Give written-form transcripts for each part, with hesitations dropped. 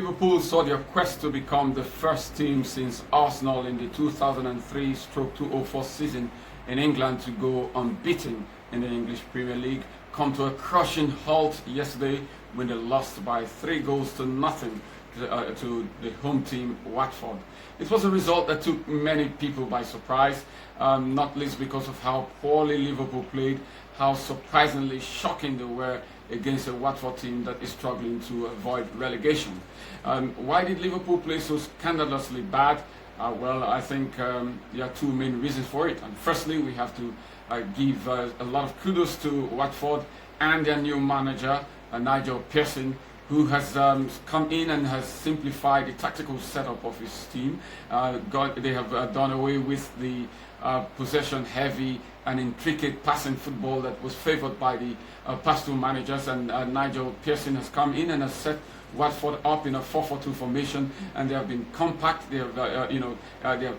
Liverpool saw their quest to become the first team since Arsenal in the 2003-2004 season in England to go unbeaten in the English Premier League come to a crushing halt yesterday when they lost by 3 goals to nothing to the home team Watford. It was a result that took many people by surprise, not least because of how poorly Liverpool played, how surprisingly shocking they were against a Watford team that is struggling to avoid relegation. Why did Liverpool play so scandalously bad? Well, I think there are two main reasons for it. And firstly, we have to give a lot of kudos to Watford and their new manager, Nigel Pearson, who has come in and has simplified the tactical setup of his team. They have done away with the possession-heavy and intricate passing football that was favoured by the past two managers, and Nigel Pearson has come in and has set Watford up in a 4-4-2 formation, and they have been compact. They have,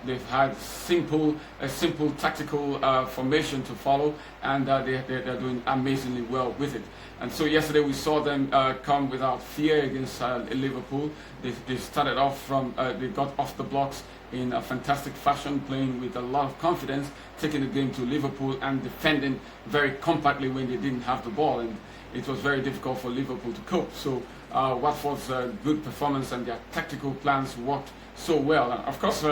they've had a simple tactical formation to follow, and they're doing amazingly well with it. And so yesterday we saw them come without fear against Liverpool. They started off they got off the blocks in a fantastic fashion, playing with a lot of confidence, taking the game to Liverpool and defending very compactly when they didn't have the ball, and it was very difficult for Liverpool to cope. So Watford's good performance and their tactical plans worked so well. And of course,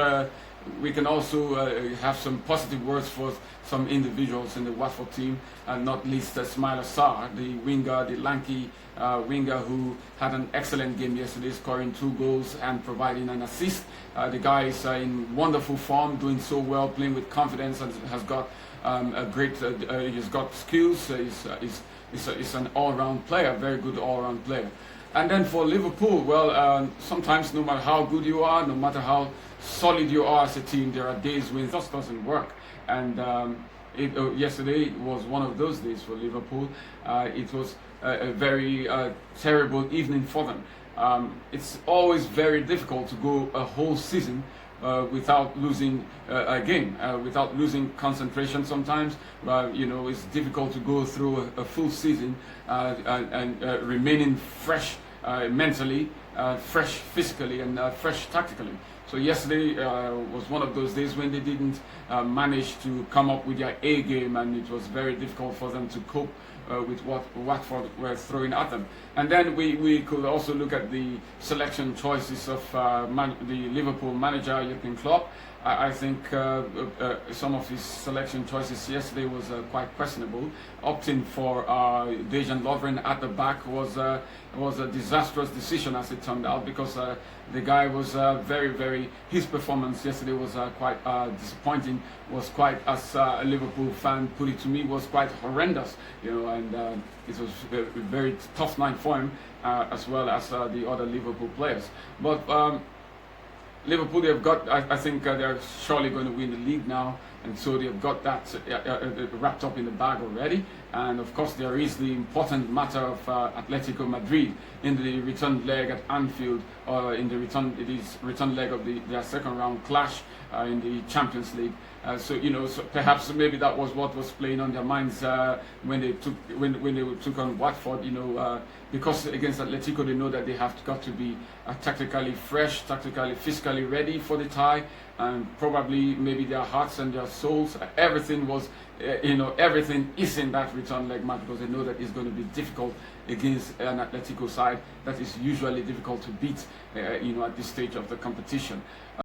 we can also have some positive words for some individuals in the Watford team, and not least Ismaila Sarr, the winger, the lanky winger who had an excellent game yesterday, scoring 2 goals and providing an assist. The guy is in wonderful form, doing so well, playing with confidence, and has got he's got skills. He's an all-round player, very good all-round player. And then for Liverpool, well, sometimes no matter how good you are, no matter how solid you are as a team, there are days when it just doesn't work. And yesterday was one of those days for Liverpool. It was a very terrible evening for them. It's always very difficult to go a whole season without losing a game, without losing concentration sometimes. It's difficult to go through a full season and remaining fresh mentally, fresh physically, and fresh tactically. So yesterday was one of those days when they didn't manage to come up with their A game, and it was very difficult for them to cope with what Watford were throwing at them. And then we could also look at the selection choices of the Liverpool manager, Jurgen Klopp. I think some of his selection choices yesterday was quite questionable. Opting for Dejan Lovren at the back was a disastrous decision, as it turned out, because the guy was his performance yesterday was quite disappointing, was quite, as a Liverpool fan put it to me, was quite horrendous, and it was a very tough night for him, as well as the other Liverpool players. But Liverpool, they've got, I think they're surely going to win the league now, and so they've got that wrapped up in the bag already. And of course, there is the important matter of Atletico Madrid in the return leg at Anfield, or in the return leg of their second round clash in the Champions League. So perhaps maybe that was what was playing on their minds when they took on Watford. Because against Atletico, they know that they have got to be tactically fresh, tactically, physically ready for the tie, and probably maybe their hearts and their souls, everything was, everything is in that return leg match, because they know that it's going to be difficult against an Atletico side that is usually difficult to beat, at this stage of the competition.